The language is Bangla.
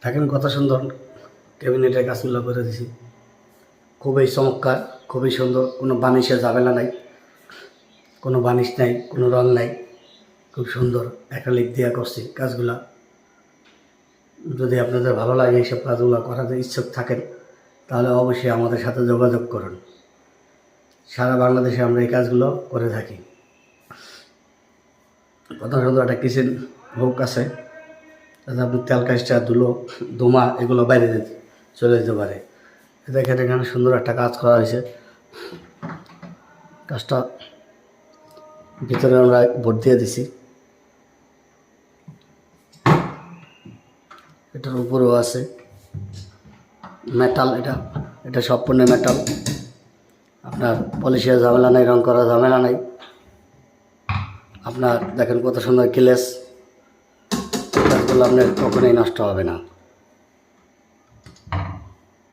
দেখেন কত সুন্দর ক্যাবিনেটের কাজগুলো করে দিছি, খুবই চমৎকার, খুবই সুন্দর। কোনো বানিশের ঝামেলা নাই, কোনো বানিশ নাই, কোনো রং নাই, খুব সুন্দর অ্যাক্রিলিক দিয়ে করছি কাজগুলা। যদি আপনাদের ভালো লাগে এইসব কাজগুলো করাতে ইচ্ছুক থাকেন তাহলে অবশ্যই আমাদের সাথে যোগাযোগ করুন। সারা বাংলাদেশে আমরা এই কাজগুলো করে থাকি। কত সুন্দর একটা কিচেন হুক আছে, যাতে আপনি তেল কাজটা ধোঁয়া এগুলো বাইরে চলে যেতে পারে। দেখেন এখানে সুন্দর একটা কাজ করা হয়েছে। কাজটা ভিতরে আমরা বোর্ড দিয়ে দিছি, এটার উপরেও আছে মেটাল। এটা সম্পূর্ণ মেটাল, আপনার পলিশের ঝামেলা নাই, রং করার ঝামেলা নাই। আপনার দেখেন কত সুন্দর গ্লেস, কাজগুলো আপনার কখনোই নষ্ট হবে না।